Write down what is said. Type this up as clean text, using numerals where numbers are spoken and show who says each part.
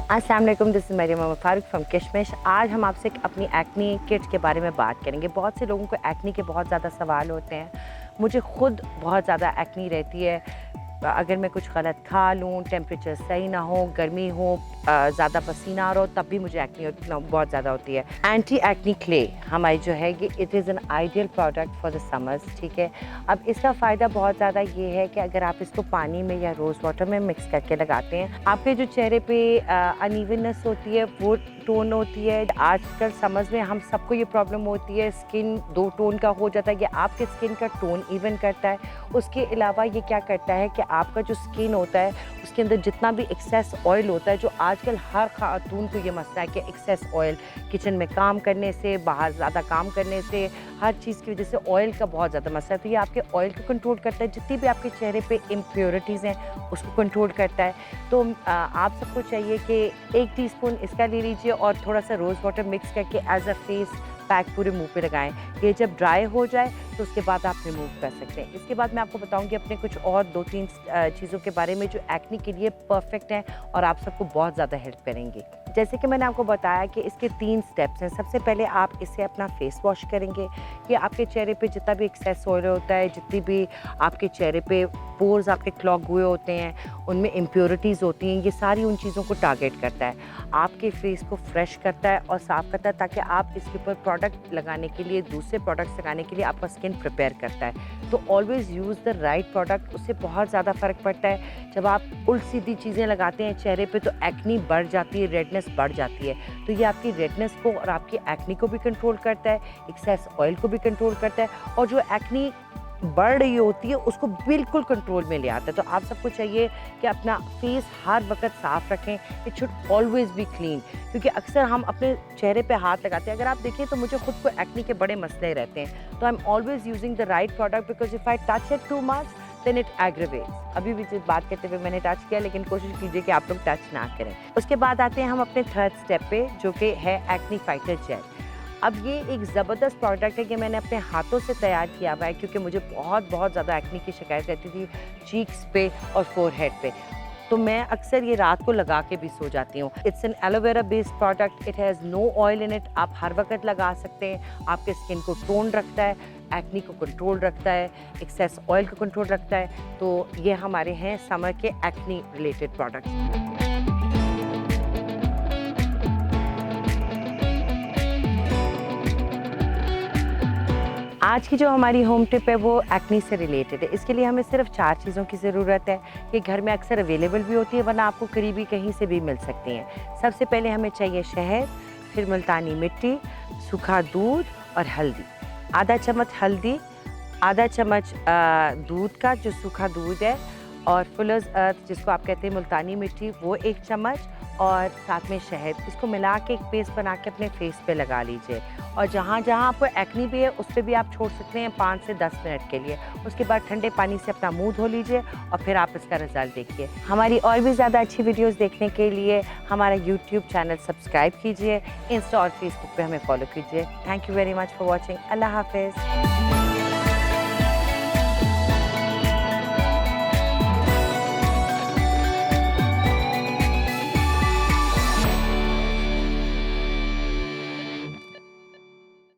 Speaker 1: अस्सलाम वालेकुम, this is Mariam Farooq from Kishmish. आज हम आपसे अपनी एक्नी किट के बारे में बात करेंगे। बहुत से लोगों को एक्नी के बहुत ज़्यादा सवाल होते हैं। मुझे खुद बहुत ज़्यादा एक्नी रहती है। अगर मैं कुछ गलत खा लूँ, टेम्परेचर सही ना हो, गर्मी हो, ज़्यादा पसीना आ रहा हो, तब भी मुझे एक्नी बहुत ज़्यादा होती है। एंटी एक्नी क्ले हमारी जो है ये it is an ideal product for the summers, ठीक है। अब इसका फ़ायदा बहुत ज़्यादा ये है कि अगर आप इसको पानी में या रोज़ वाटर में मिक्स करके लगाते हैं, आपके जो चेहरे पे अनइवननेस होती है वो टोन होती है। आजकल समझ में हम सबको ये प्रॉब्लम होती है, स्किन दो टोन का हो जाता है। ये आपके स्किन का टोन इवन करता है। उसके अलावा ये क्या करता है कि आपका जो स्किन होता है उसके अंदर जितना भी एक्सेस ऑयल होता है, जो आजकल हर खातून को ये मसला है कि एक्सेस ऑयल किचन में काम करने से, बाहर ज़्यादा काम करने से, हर चीज़ की वजह से ऑयल का बहुत ज़्यादा मसला है। तो ये आपके ऑयल को कंट्रोल करता है, जितनी भी आपके चेहरे पे इम्प्योरिटीज़ हैं उसको कंट्रोल करता है। तो आप सबको चाहिए कि 1 टीस्पून इसका ले लीजिए और थोड़ा सा रोज़ वाटर मिक्स करके एज अ फेस पैक पूरे मुंह पे लगाएं। ये जब ड्राई हो जाए तो उसके बाद आप रिमूव कर सकते हैं। इसके बाद मैं आपको बताऊंगी अपने कुछ और 2-3 चीज़ों के बारे में जो एक्नी के लिए परफेक्ट हैं और आप सबको बहुत ज़्यादा हेल्प करेंगी। जैसे कि मैंने आपको बताया कि इसके 3 स्टेप्स हैं। सबसे पहले आप इसे अपना फेस वॉश करेंगे। ये आपके चेहरे पे जितना भी एक्सेस ऑयल होता है, जितनी भी आपके चेहरे पे पोर्स आपके क्लॉग हुए होते हैं, उनमें इम्प्योरिटीज़ होती हैं, ये सारी उन चीज़ों को टारगेट करता है। आपके फेस को फ्रेश करता है और साफ़ करता है, ताकि आप इसके ऊपर प्रोडक्ट लगाने के लिए, दूसरे प्रोडक्ट्स लगाने के लिए आपका स्किन प्रिपेयर करता है। तो always use the right product, उससे बहुत ज़्यादा फ़र्क पड़ता है। जब आप उल्ट सीधी चीज़ें लगाते हैं चेहरे पे तो एक्नी बढ़ जाती है, रेडनेस बढ़ जाती है। तो ये आपकी रेडनेस को और आपकी एक्नी को भी कंट्रोल करता है, एक्सेस ऑयल को भी कंट्रोल करता है, और जो एक्नी बढ़ रही होती है उसको बिल्कुल कंट्रोल में ले आता है। तो आप सबको चाहिए कि अपना फेस हर वक्त साफ़ रखें। It should always B clean, क्योंकि अक्सर हम अपने चेहरे पे हाथ लगाते हैं। अगर आप देखिए तो मुझे खुद को एक्नी के बड़े मसले रहते हैं। तो I am always using the right product, because if I touch it too much then it aggravates. अभी भी जिस बात करते हुए मैंने टच किया, लेकिन कोशिश कीजिए कि आप लोग टच ना करें। उसके बाद आते हैं हम अपने थर्ड स्टेप पे, जो कि है एक्नी फाइटर जेल। अब ये एक ज़बरदस्त प्रोडक्ट है कि मैंने अपने हाथों से तैयार किया हुआ है, क्योंकि मुझे बहुत ज़्यादा एक्नी की शिकायत रहती थी चीक्स पे और फोरहेड पे। तो मैं अक्सर ये रात को लगा के भी सो जाती हूँ। It's an aloe vera based product, it has no oil in it. आप हर वक्त लगा सकते हैं। आपके स्किन को टोन रखता है, एक्नी को कंट्रोल रखता है, एक्सेस ऑयल को कंट्रोल रखता है। तो ये हमारे हैं समर के एक्नी रिलेटेड प्रोडक्ट्स। आज की जो हमारी होम टिप है वो एक्नी से रिलेटेड है। इसके लिए हमें सिर्फ 4 चीज़ों की ज़रूरत है। ये घर में अक्सर अवेलेबल भी होती है, वरना आपको करीबी कहीं से भी मिल सकती हैं। सबसे पहले हमें चाहिए शहद, फिर मुल्तानी मिट्टी, सूखा दूध और हल्दी। आधा चम्मच हल्दी, आधा चम्मच दूध का जो सूखा दूध है, और फुलर्स अर्थ जिसको आप कहते हैं मुल्तानी मिट्टी, वो 1 चम्मच, और साथ में शहद। इसको मिला के एक पेस्ट बना के अपने फेस पे लगा लीजिए। और जहाँ जहाँ आपको एक्नी भी है उस पर भी आप छोड़ सकते हैं 5 से 10 मिनट के लिए। उसके बाद ठंडे पानी से अपना मुंह धो लीजिए और फिर आप इसका रिजल्ट देखिए। हमारी और भी ज़्यादा अच्छी वीडियोस देखने के लिए हमारा यूट्यूब चैनल सब्सक्राइब कीजिए, इंस्टा और फेसबुक पे हमें फॉलो कीजिए। Thank you very much for watching. अल्लाह हाफिज़।